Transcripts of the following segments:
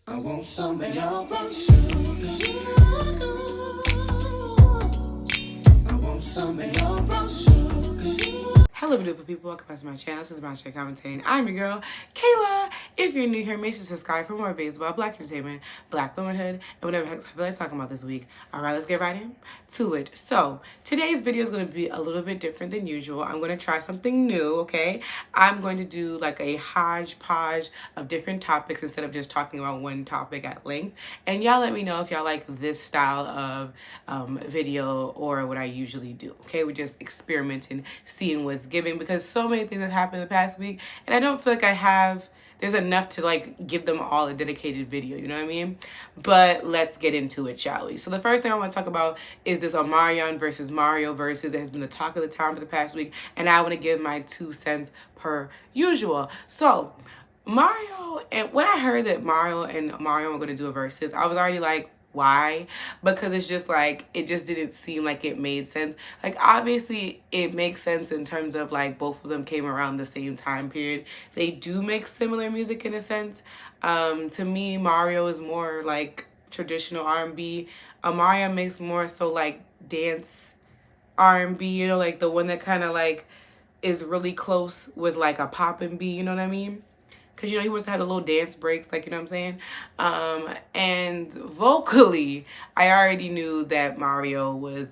I want some of your Brownsugar. I want some of your Brownsugar. Hello, beautiful people. Welcome back to my channel. This is Brownsugar commentating. I'm your girl, Kayla. If you're new here, make sure to subscribe for more videos about Black entertainment, Black womanhood, and whatever the heck I feel like talking about this week. All right, let's get right into it. So, today's video is going to be a little bit different than usual. I'm going to try something new, okay? I'm going to do like a hodgepodge of different topics instead of just talking about one topic at length. And y'all let me know if y'all like this style of video or what I usually do, okay? We're just experimenting, seeing what's giving, because so many things have happened in the past week, and I don't feel like there's enough to like give them all a dedicated video, you know what I mean? But let's get into it, shall we? So the first thing I want to talk about is this Omarion versus Mario versus. It has been the talk of the town for the past week, and I want to give my 2 cents per usual. So Mario, and when I heard that Mario and Mario were going to do a versus, I was already like, why? Because it's just like, it just didn't seem like it made sense. Like, obviously it makes sense in terms of like both of them came around the same time period. They do make similar music in a sense. To me, Mario is more like traditional R&B. Mario makes more so like dance R&B, you know, like the one that kind of like is really close with like a pop and B, you know what I mean? Because, you know, he must have had a little dance breaks, like, you know what I'm saying? And vocally, I already knew that Mario was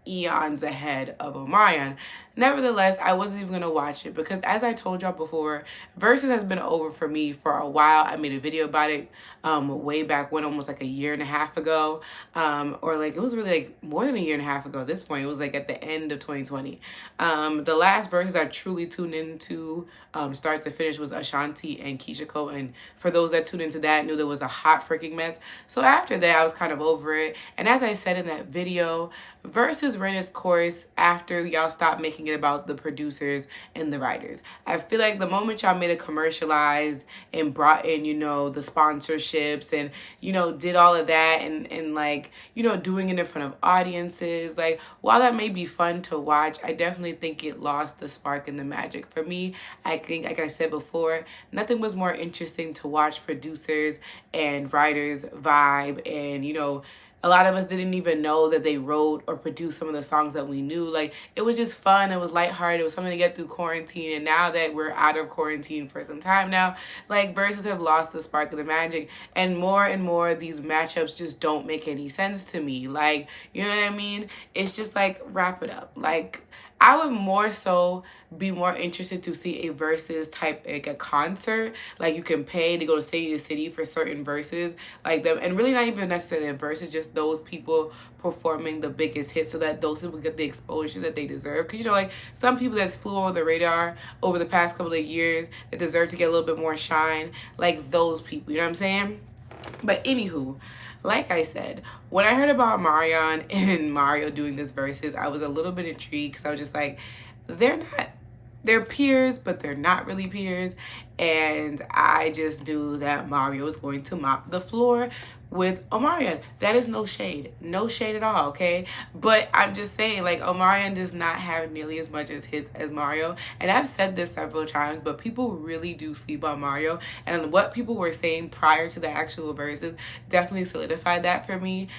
eons ahead of Omarion. Nevertheless, I wasn't even going to watch it because, as I told y'all before, Versus has been over for me for a while. I made a video about it way back when, almost like a year and a half ago. Or like, it was really like more than a year and a half ago at this point. It was like at the end of 2020. The last Versus I truly tuned into start to finish was Ashanti and Keisha Cole. And for those that tuned into that, knew there was a hot freaking mess. So after that, I was kind of over it. And as I said in that video, Versus ran its course after y'all stopped making it about the producers and the writers. I feel like the moment y'all made it commercialized and brought in, you know, the sponsorships and, you know, did all of that and like, you know, doing it in front of audiences, like, while that may be fun to watch, I definitely think it lost the spark and the magic. For me, I think, like I said before, nothing was more interesting to watch producers and writers vibe and, you know, a lot of us didn't even know that they wrote or produced some of the songs that we knew. Like, it was just fun. It was lighthearted. It was something to get through quarantine. And now that we're out of quarantine for some time now, like, verses have lost the spark of the magic. And more, these matchups just don't make any sense to me. Like, you know what I mean? It's just like, wrap it up. Like, I would more so be more interested to see a versus type, like a concert. Like, you can pay to go to city to city for certain verses, like them, and really not even necessarily a versus, just those people performing the biggest hits so that those people get the exposure that they deserve. Because, you know, like, some people that flew over the radar over the past couple of years that deserve to get a little bit more shine, like those people, you know what I'm saying? But anywho, like I said, when I heard about Marion and Mario doing this versus, I was a little bit intrigued because I was just like, they're peers, but they're not really peers. And I just knew that Mario was going to mop the floor with Omarion. That is no shade. No shade at all, okay? But I'm just saying, like, Omarion does not have nearly as much as hits as Mario. And I've said this several times, but people really do sleep on Mario. And what people were saying prior to the actual verses definitely solidified that for me.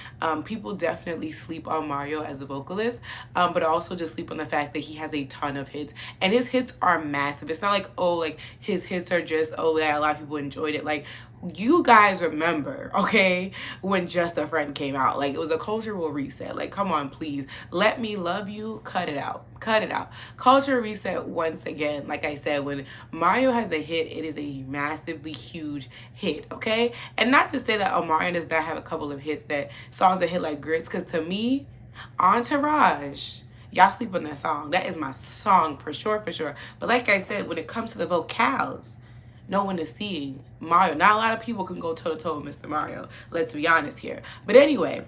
People definitely sleep on Mario as a vocalist, but also just sleep on the fact that he has a ton of hits. And his hits are massive. It's not like, oh, like, his hits are just, oh, yeah, a lot of people enjoyed it. Like, you guys remember, okay, when Just a Friend came out. Like, it was a cultural reset. Like, come on, please. Let Me Love You. Cut it out. Cut it out. Cultural reset once again. Like I said, when Mario has a hit, it is a massively huge hit, okay? And not to say that Omarion does not have a couple of hits, that songs that hit like grits, because to me, Entourage, y'all sleep on that song. That is my song for sure, for sure. But like I said, when it comes to the vocals, no one is seeing Mario. Not a lot of people can go toe-to-toe with Mr. Mario. Let's be honest here. But anyway,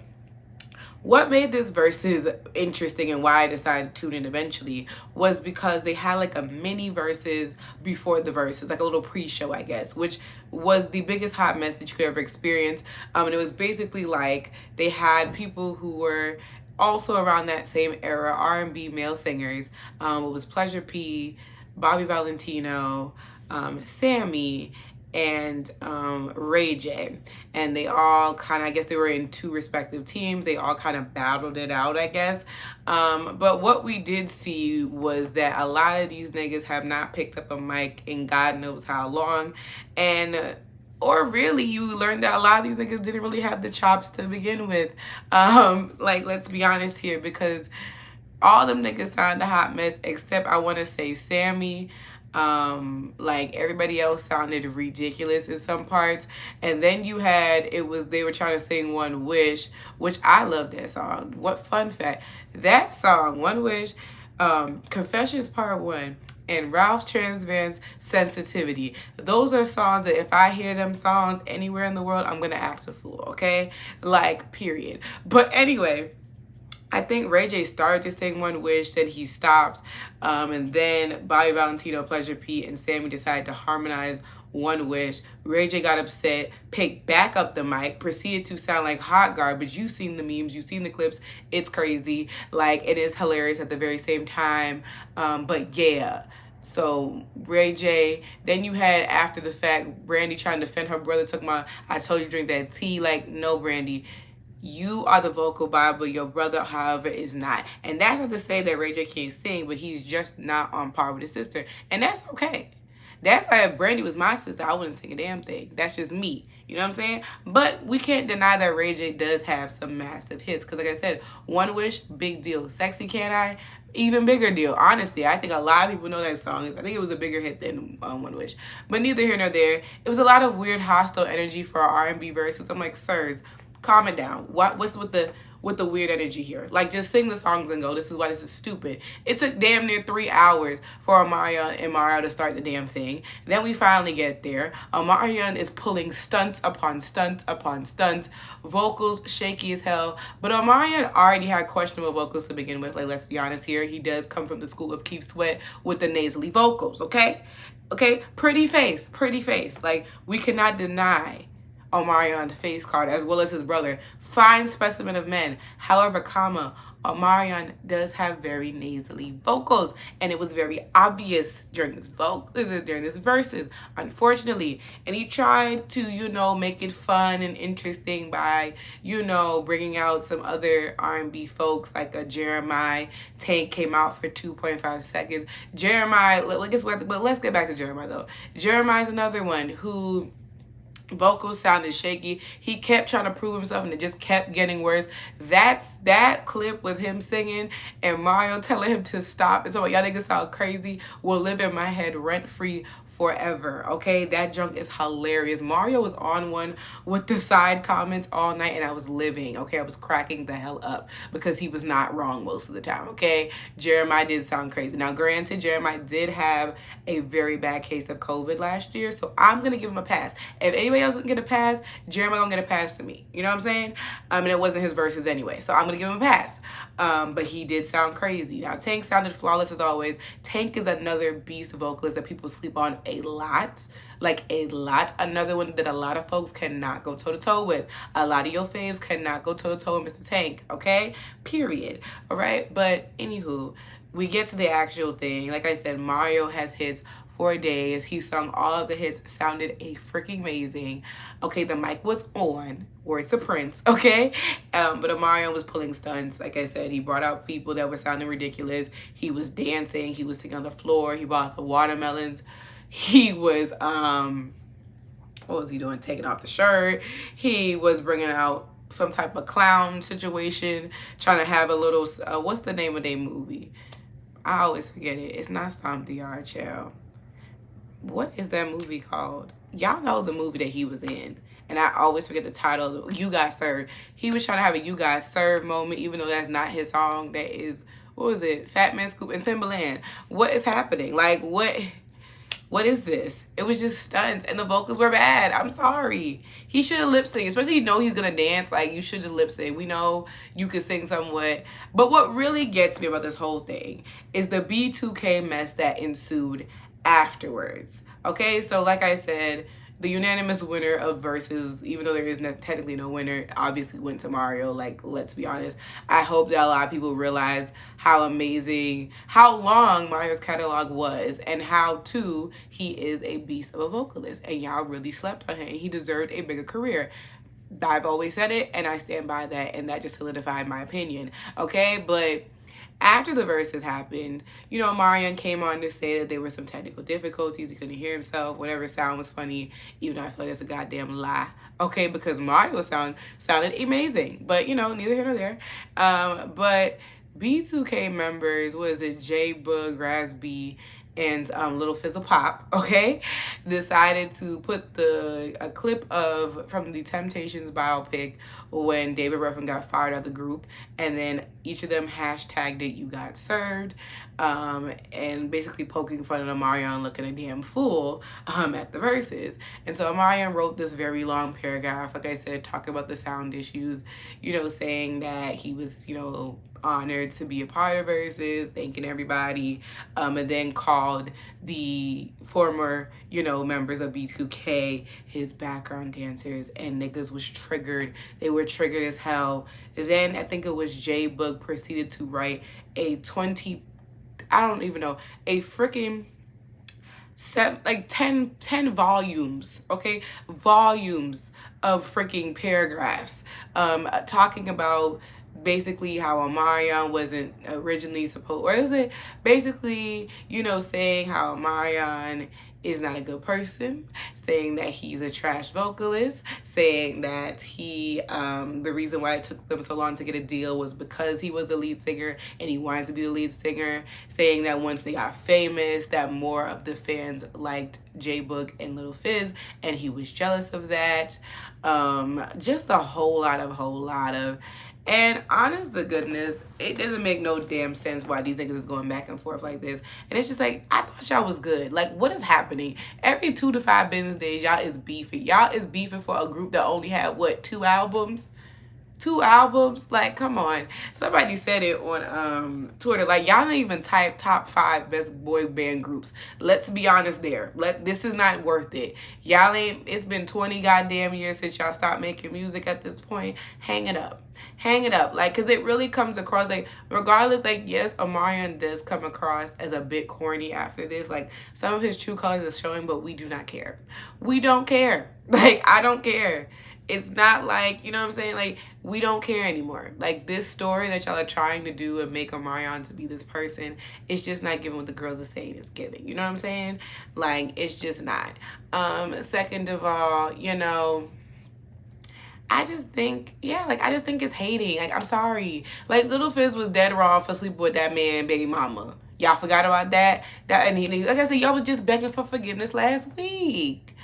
what made this versus interesting and why I decided to tune in eventually was because they had like a mini versus before the verses, like a little pre-show, I guess, which was the biggest hot mess that you could ever experience. And it was basically like they had people who were also around that same era, R&B male singers. It was Pleasure P, Bobby Valentino, Sammy, and Ray J. And they all kind of, I guess they were in two respective teams. They all kind of battled it out, I guess. But what we did see was that a lot of these niggas have not picked up a mic in God knows how long. And or really, you learned that a lot of these niggas didn't really have the chops to begin with. Like, let's be honest here, because all them niggas sounded a hot mess, except I want to say Sammy. Like everybody else sounded ridiculous in some parts. And then you had, they were trying to sing One Wish, which I love that song. What fun fact, that song, One Wish, Confessions Part 1, and Ralph Transvan's Sensitivity. Those are songs that if I hear them songs anywhere in the world, I'm gonna act a fool, okay? Like, period. But anyway, I think Ray J started to sing One Wish, then he stopped, and then Bobby Valentino, Pleasure P, and Sammy decided to harmonize One Wish. Ray J got upset, picked back up the mic, proceeded to sound like hot garbage. You've seen the memes, you've seen the clips. It's crazy. Like, it is hilarious at the very same time. But yeah. So Ray J, then you had after the fact, Brandy trying to defend her brother, took my, I told you to drink that tea. Like, no, Brandy. You are the vocal Bible. Your brother, however, is not. And that's not to say that Ray J can't sing, but he's just not on par with his sister. And that's okay. That's why if Brandy was my sister, I wouldn't sing a damn thing. That's just me. You know what I'm saying? But we can't deny that Ray J does have some massive hits. Because like I said, One Wish, big deal. Sexy Can I? Even bigger deal. Honestly, I think a lot of people know that song. I think it was a bigger hit than One Wish. But neither here nor there. It was a lot of weird hostile energy for our R&B verses. I'm like, sirs, calm it down. What's with the weird energy here? Like, just sing the songs and go. This is why this is stupid. It took damn near 3 hours for Omarion and Mario to start the damn thing. Then we finally get there. Omarion is pulling stunts upon stunts upon stunts. Vocals shaky as hell. But Omarion already had questionable vocals to begin with. Like, let's be honest here. He does come from the school of Keith Sweat with the nasally vocals, okay? Okay? Pretty face. Pretty face. Like, we cannot deny Omarion's face card, as well as his brother. Fine specimen of men. However, Omarion does have very nasally vocals, and it was very obvious during his verses, unfortunately. And he tried to, you know, make it fun and interesting by, you know, bringing out some other R&B folks like a Jeremiah. Tank came out for 2.5 seconds. Jeremiah, but let's get back to Jeremiah though. Jeremiah's another one who vocals sounded shaky. He kept trying to prove himself and it just kept getting worse. That clip with him singing and Mario telling him to stop and so y'all niggas sound crazy will live in my head rent free forever. Okay, that junk is hilarious. Mario was on one with the side comments all night and I was living. Okay, I was cracking the hell up because he was not wrong most of the time. Okay, Jeremiah did sound crazy. Now granted, Jeremiah did have a very bad case of COVID last year, so I'm gonna give him a pass. If anybody else doesn't get a pass, Jeremiah gonna get a pass to me. You know what I'm saying? And it wasn't his verses anyway, so I'm gonna give him a pass. But he did sound crazy. Now Tank sounded flawless as always. Tank is another beast vocalist that people sleep on a lot. Like a lot. Another one that a lot of folks cannot go toe to toe with. A lot of your faves cannot go toe to toe with Mr. Tank. Okay? Period. All right? But anywho, we get to the actual thing. Like I said, Mario has hits for days. He sung all of the hits, sounded a freaking amazing. Okay, the mic was on, words to Prince, okay? But Omarion was pulling stunts. Like I said, he brought out people that were sounding ridiculous. He was dancing, he was sitting on the floor, he brought out the watermelons. He was, what was he doing? Taking off the shirt. He was bringing out some type of clown situation, trying to have a little, what's the name of their movie? I always forget it. It's not Stomp the Yard, child. What is that movie called? Y'all know the movie that he was in. And I always forget the title. You Got Served. He was trying to have a You Got Served moment, even though that's not his song. That is, what was it? Fat Man Scoop and Timbaland. What is happening? Like, what is this? It was just stunts and the vocals were bad. I'm sorry. He should have lip synced, especially you know he's gonna dance. Like, you should just lip sync. We know you could sing somewhat. But what really gets me about this whole thing is the B2K mess that ensued afterwards. Okay, so like I said, the unanimous winner of Versuz, even though there is technically no winner, obviously went to Mario. Like, let's be honest. I hope that a lot of people realize how amazing, how long Mario's catalog was, and how, too, he is a beast of a vocalist. And y'all really slept on him. He deserved a bigger career. I've always said it, and I stand by that, and that just solidified my opinion. Okay? But after the Versuz happened, you know, Marion came on to say that there were some technical difficulties. He couldn't hear himself. Whatever sound was funny, even though I feel like that's a goddamn lie. Okay, because Mario sounded amazing. But, you know, neither here nor there. But B2K members, was it J Bug, Raz B, and Little Fizzle Pop, okay, decided to put a clip from the Temptations biopic when David Ruffin got fired out of the group, and then each of them hashtagged it, "You Got Served," and basically poking fun at Omarion looking a damn fool at the Versuz. And so Omarion wrote this very long paragraph, like I said, talking about the sound issues, you know, saying that he was, you know, honored to be a part of Versuz, thanking everybody, and then called the former, you know, members of B2K his background dancers, and niggas was triggered. They were triggered as hell. Then I think it was J Book proceeded to write a freaking like 10 volumes, okay, volumes of freaking paragraphs, talking about basically how Omarion wasn't originally supposed, or is it basically, you know, saying how Omarion is not a good person, saying that he's a trash vocalist, saying that he, the reason why it took them so long to get a deal was because he was the lead singer and he wanted to be the lead singer, saying that once they got famous, that more of the fans liked J-Book and Little Fizz, and he was jealous of that. Just a whole lot of, and honest to goodness, it doesn't make no damn sense why these niggas is going back and forth like this. And it's just like, I thought y'all was good. Like, what is happening? Every 2 to 5 business days, y'all is beefing. Y'all is beefing for a group that only had, what, 2 albums? 2 albums? Like, come on. Somebody said it on Twitter. Like, y'all don't even type top 5 best boy band groups. Let's be honest there. This is not worth it. Y'all ain't, it's been 20 goddamn years since y'all stopped making music at this point. Hang it up. Hang it up. Like, because it really comes across, like, regardless, like, yes, Omarion does come across as a bit corny after this. Like, some of his true colors are showing, but we do not care. We don't care. Like, I don't care. It's not like, you know what I'm saying? Like, we don't care anymore. Like, this story that y'all are trying to do and make Omarion to be this person, it's just not giving what the girls are saying it's giving. You know what I'm saying? Like, it's just not. Second of all, you know, I just think, yeah, like, I just think it's hating. Like, I'm sorry. Like, Little Fizz was dead wrong for sleeping with that man, baby mama. Y'all forgot about that? And he, like I said, y'all was just begging for forgiveness last week.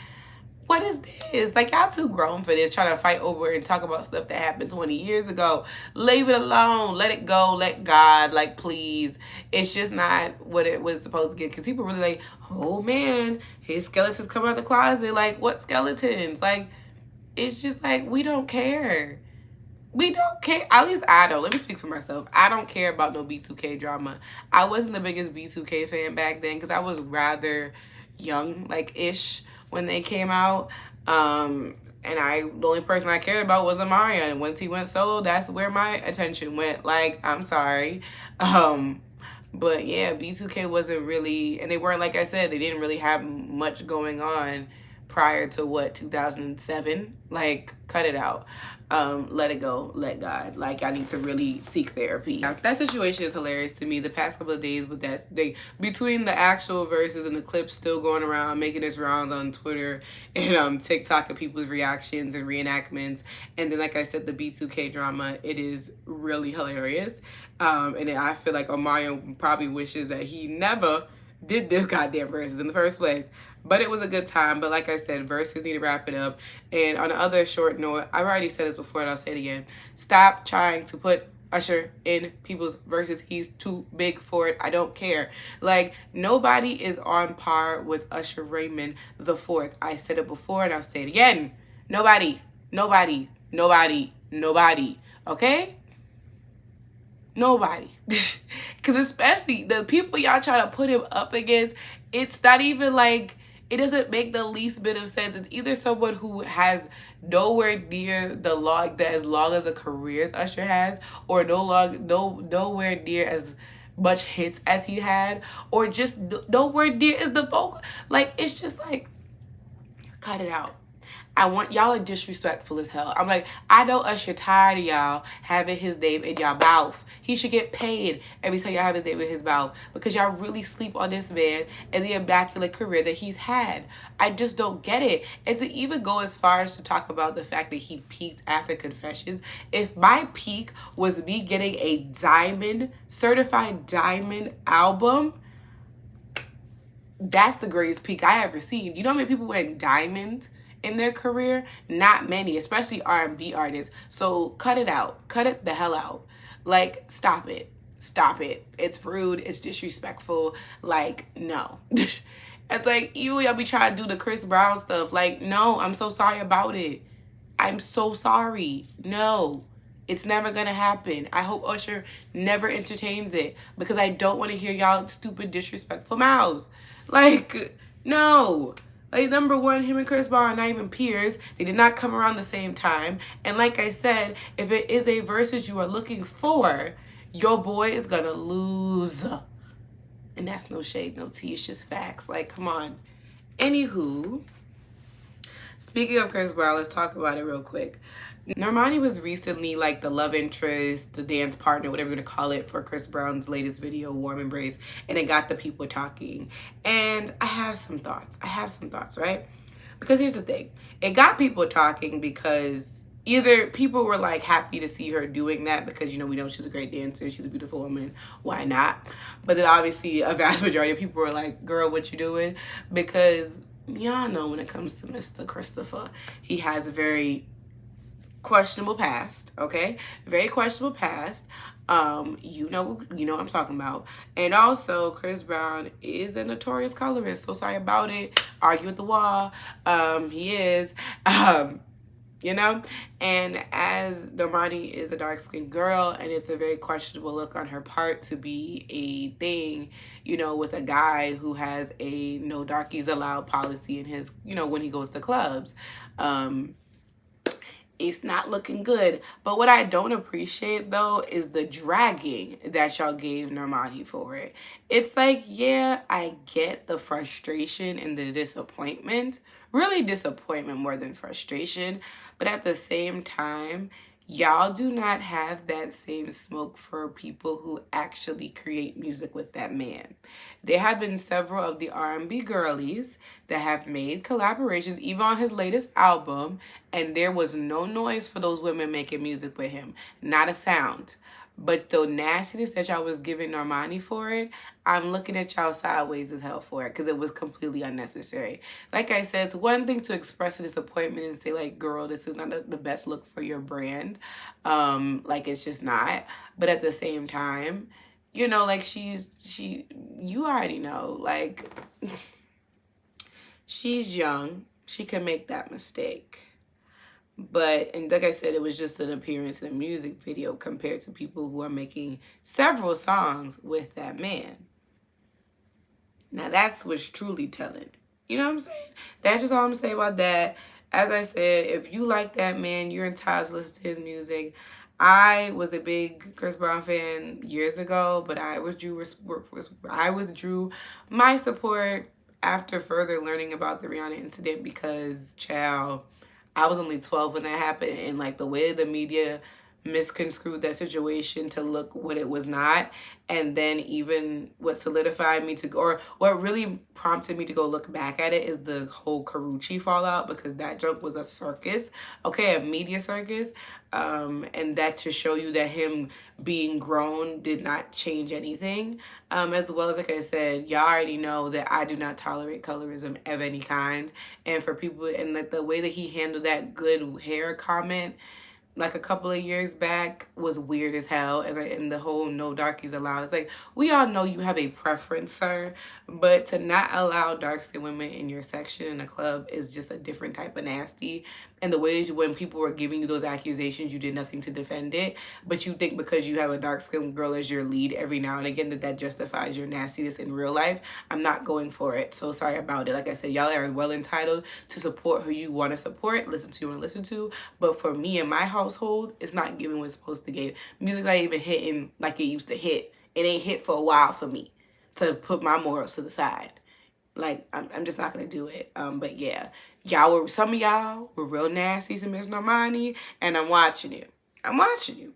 What is this? Like, y'all too grown for this, trying to fight over and talk about stuff that happened 20 years ago. Leave it alone. Let it go. Let God. Like, please. It's just not what it was supposed to get. Because people really like, oh, man, his skeletons come out the closet. Like, what skeletons? Like, it's just like, we don't care. We don't care. At least I don't. Let me speak for myself. I don't care about no B2K drama. I wasn't the biggest B2K fan back then because I was rather young, like, ish, when they came out. And the only person I cared about was Omarion. And once he went solo, that's where my attention went. Like, I'm sorry. But yeah, B2K wasn't really, and they weren't, like I said, they didn't really have much going on prior to, what, 2007? Like, cut it out. Let it go. Let God. Like, I need to really seek therapy. That situation is hilarious to me. The past couple of days with that, between the actual Versuz and the clips still going around, making its rounds on Twitter and TikTok of people's reactions and reenactments. And then, like I said, the B2K drama, it is really hilarious. And I feel like Omarion probably wishes that he never did this goddamn Versuz in the first place. But it was a good time. But like I said, Versuz need to wrap it up. And on another short note, I've already said this before and I'll say it again. Stop trying to put Usher in people's Versuz. He's too big for it. I don't care. Like, nobody is on par with Usher Raymond the Fourth. I said it before and I'll say it again. Nobody. Nobody. Nobody. Nobody. Okay? Nobody. Because especially the people y'all try to put him up against, it's not even like, It doesn't make the least bit of sense. It's either someone who has nowhere near the long that as long as a career as Usher has, or nowhere near as much hits as he had, or just nowhere near as the vocal. Like, it's just like, cut it out. Y'all are disrespectful as hell. I'm like, I know Usher tired of y'all having his name in y'all mouth. He should get paid every time y'all have his name in his mouth, because y'all really sleep on this man and the immaculate career that he's had. I just don't get it. And to even go as far as to talk about the fact that he peaked after Confessions, if my peak was me getting a certified diamond album, that's the greatest peak I ever seen. Do you know how many people went diamond in their career? Not many, especially R&B artists. So cut it out. Cut it the hell out. Like, stop it. Stop it. It's rude. It's disrespectful. Like, no. It's like, y'all be trying to do the Chris Brown stuff. Like, no, I'm so sorry about it. I'm so sorry. No. It's never going to happen. I hope Usher never entertains it, because I don't want to hear y'all stupid, disrespectful mouths. Like, no. Like, number one, him and Chris Brown are not even peers. They did not come around the same time. And like I said, if it is a Verzuz you are looking for, your boy is going to lose. And that's no shade, no tea. It's just facts. Like, come on. Anywho, speaking of Chris Brown, let's talk about it real quick. Normani was recently like the love interest, the dance partner, whatever you're gonna call it, for Chris Brown's latest video, Warm Embrace, and it got the people talking. And I have some thoughts. Right? Because here's the thing. It got people talking because either people were like happy to see her doing that because, you know, we know she's a great dancer, she's a beautiful woman, why not? But then obviously a vast majority of people were like, girl, what you doing? Because y'all know when it comes to Mr. Christopher, he has a very questionable past, okay? Very questionable past. You know what I'm talking about. And also, Chris Brown is a notorious colorist. So sorry about it. Argue with the wall. He is. You know? And as Normani is a dark-skinned girl, and it's a very questionable look on her part to be a thing, you know, with a guy who has a no darkies allowed policy in his, you know, when he goes to clubs. It's not looking good. But what I don't appreciate, though, is the dragging that y'all gave Normani for it. It's like, yeah, I get the frustration and the disappointment. Really disappointment more than frustration. But at the same time, y'all do not have that same smoke for people who actually create music with that man. There have been several of the R&B girlies that have made collaborations, even on his latest album, and there was no noise for those women making music with him. Not a sound. But the nastiness that y'all was giving Normani for it, I'm looking at y'all sideways as hell for it, because it was completely unnecessary. Like I said, it's one thing to express a disappointment and say, like, girl, this is not the best look for your brand. Like, it's just not. But at the same time, you know, like, you already know, like, she's young. She can make that mistake. But, and like I said, it was just an appearance in a music video compared to people who are making several songs with that man. Now, that's what's truly telling. You know what I'm saying? That's just all I'm saying about that. As I said, if you like that man, you're entitled to listen to his music. I was a big Chris Brown fan years ago, but I withdrew my support after further learning about the Rihanna incident because, child, I was only 12 when that happened, and like the way the media misconstrued that situation to look what it was not, and then even what solidified me to, or what really prompted me to go look back at it, is the whole Karuchi fallout, because that joke was a circus, okay, a media circus, and that to show you that him being grown did not change anything, as well as, like I said, y'all already know that I do not tolerate colorism of any kind, and for people, and like the way that he handled that good hair comment, like a couple of years back was weird as hell, and the whole no darkies allowed. It's like, we all know you have a preference, sir, but to not allow dark skinned women in your section in a club is just a different type of nasty. And the ways when people were giving you those accusations, you did nothing to defend it, but you think because you have a dark skinned girl as your lead every now and again that justifies your nastiness in real life. I'm not going for it. So sorry about it. Like I said, y'all are well entitled to support who you want to support, listen to and listen to. But for me and my household, it's not giving what it's supposed to give. Music not even hitting like it used to hit. It ain't hit for a while for me to put my morals to the side. Like, I'm just not gonna do it. But yeah, some of y'all were real nasty to Miss Normani, and I'm watching you. I'm watching you.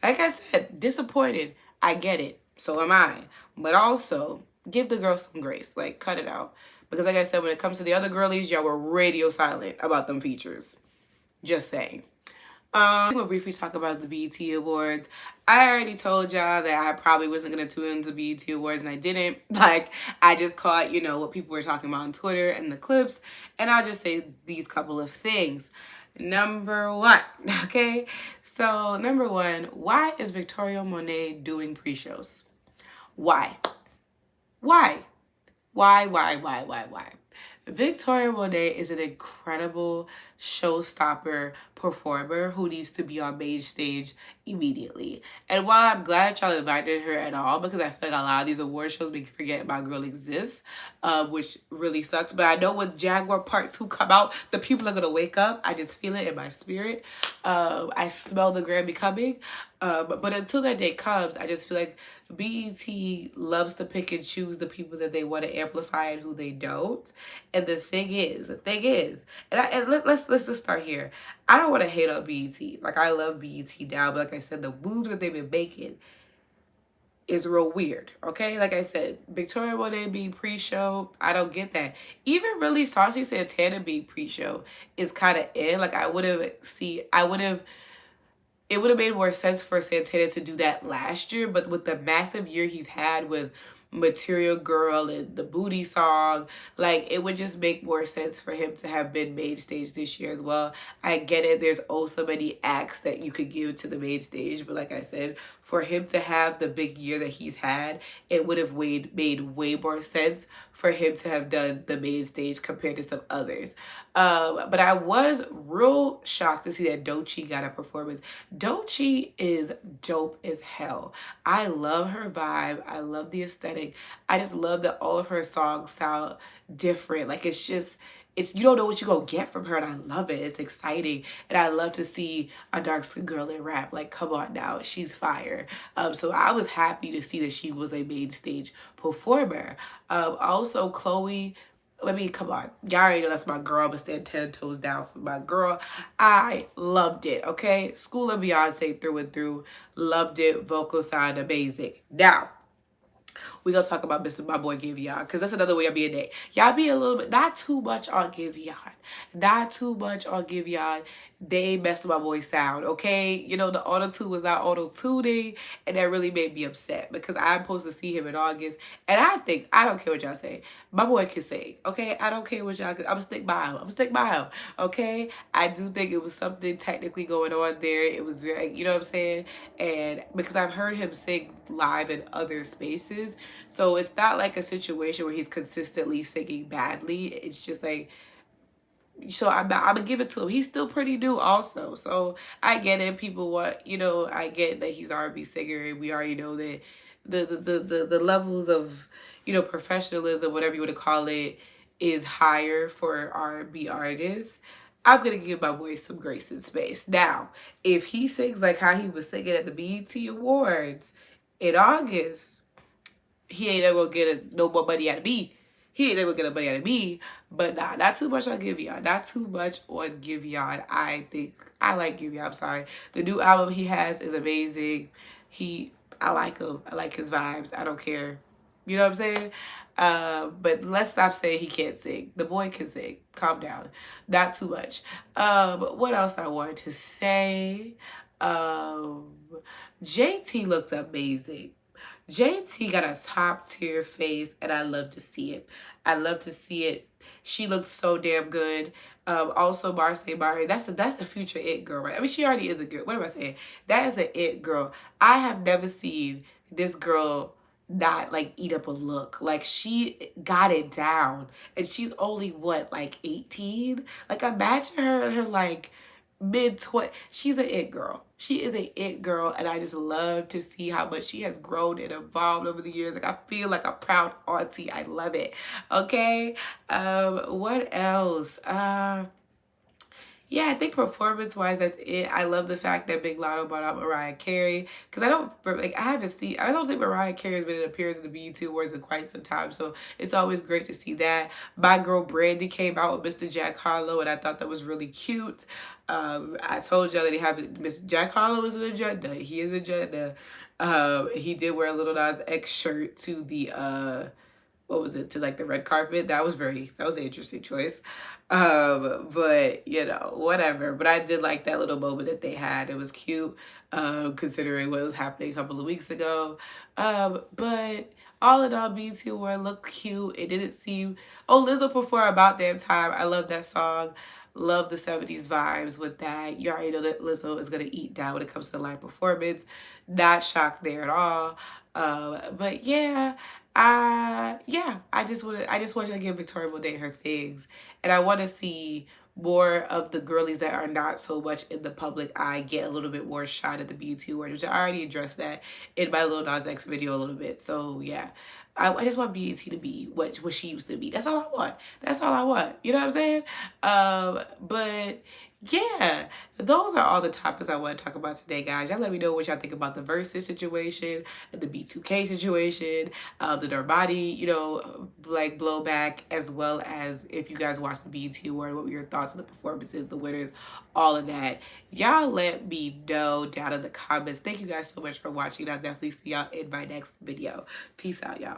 Like I said, disappointed. I get it. So am I. But also, give the girl some grace. Like, cut it out. Because like I said, when it comes to the other girlies, y'all were radio silent about them features. Just saying. I'm going to briefly talk about the BET Awards. I already told y'all that I probably wasn't going to tune into the BET Awards, and I didn't. Like, I just caught, you know, what people were talking about on Twitter and the clips, and I'll just say these couple of things. Number one, okay? So, number one, why is Victoria Monet doing pre-shows? Why? Why? Why? Victoria Monet is an incredible showstopper performer who needs to be on main stage immediately. And while I'm glad y'all invited her at all, because I feel like a lot of these award shows make you forget my girl exists, which really sucks. But I know when Jaguar Part 2 come out, the people are going to wake up. I just feel it in my spirit. I smell the Grammy coming. But until that day comes, I just feel like BET loves to pick and choose the people that they want to amplify and who they don't. And the thing is, let's just start here. I don't want to hate on BET. Like, I love BET now, but like I said, the moves that they've been making is real weird, okay? Like I said, Victoria Monet being pre-show, I don't get that. Even really Saucy Santana being pre-show is kind of Like, it would have made more sense for Santana to do that last year, but with the massive year he's had with Material Girl and the Booty song, like, it would just make more sense for him to have been main stage this year as well. I get it, there's so many acts that you could give to the main stage, but like I said, for him to have the big year that he's had, it would have made way more sense for him to have done the main stage compared to some others. But I was real shocked to see that Doechii got a performance. Doechii is dope as hell. I love her vibe. I love the aesthetic. I just love that all of her songs sound different. Like, you don't know what you're going to get from her, and I love it. It's exciting, and I love to see a dark-skinned girl in rap. Like, come on now, she's fire. So I was happy to see that she was a main stage performer. Also, Chloe, come on. Y'all already know that's my girl. I'm going to stand 10 toes down for my girl. I loved it, okay? School of Beyonce through and through. Loved it. Vocal sound amazing. Now, we gonna talk about my boy Giveon, because that's another way of being day. Y'all be a little bit, not too much on Giveon. Not too much on Giveon. They messed with my boy's sound, okay? You know, the auto-tune was not auto-tuning, and that really made me upset, because I'm supposed to see him in August, and I don't care what y'all say, my boy can sing, okay? I don't care what y'all, I'm gonna stick by him, okay? I do think it was something technically going on there. It was very, you know what I'm saying? And because I've heard him sing live in other spaces, so it's not like a situation where he's consistently singing badly. It's just like, so I'm gonna give it to him. He's still pretty new also. So I get it. People want, you know, I get that he's R&B singer, and we already know that the levels of, you know, professionalism, whatever you want to call it, is higher for R&B artists. I'm gonna give my boy some grace and space. Now, if he sings like how he was singing at the BET Awards in August, he ain't never gonna get no more money out of me. He ain't never gonna get no money out of me. But nah, not too much on Giveon. Not too much on Giveon. I think I like Giveon. I'm sorry. The new album he has is amazing. I like him. I like his vibes. I don't care. You know what I'm saying? But let's stop saying he can't sing. The boy can sing. Calm down. Not too much. But what else I wanted to say? JT looks amazing. JT got a top tier face, and I love to see it. I love to see it. She looks so damn good. Also, Marseille Barry, that's the future it girl, right? I mean, she already is a good. What am I saying? That is an it girl. I have never seen this girl not like eat up a look. Like she got it down, and she's only what, like 18. Like imagine her in her like mid-20s. She's an it girl. She is a it girl, and I just love to see how much she has grown and evolved over the years. Like I feel like a proud auntie. I love it. Okay. What else? Yeah, I think performance-wise, that's it. I love the fact that Big Lotto brought out Mariah Carey, because I don't think Mariah Carey has been in appearance in the BET Awards in quite some time, so it's always great to see that. My girl Brandy came out with Mr. Jack Harlow, and I thought that was really cute. I told y'all that Mr. Jack Harlow is an agenda. He is an agenda. He did wear a Little Nas X shirt to the what was it, to like the red carpet. That was an interesting choice. But you know, whatever. But I did like that little moment that they had. It was cute, considering what was happening a couple of weeks ago. But all in all, BT Award looked cute. It didn't seem. Oh, Lizzo performed About Damn Time. I love that song. Love the 70s vibes with that. You already know that Lizzo is gonna eat down when it comes to live performance. Not shocked there at all. But yeah, I just want to give Victoria Monet her things, and I want to see more of the girlies that are not so much in the public eye get a little bit more shine at the BET Awards, which I already addressed that in my Lil Nas X video a little bit. So yeah, I just want BET to be what she used to be. That's all I want. That's all I want. You know what I'm saying? But yeah, those are all the topics I want to talk about today, guys. Y'all let me know what y'all think about the Versuz situation, the B2K situation, the Normani, you know, like blowback, as well as if you guys watched the BET Award, what were your thoughts on the performances, the winners, all of that. Y'all let me know down in the comments. Thank you guys so much for watching. I'll definitely see y'all in my next video. Peace out, y'all.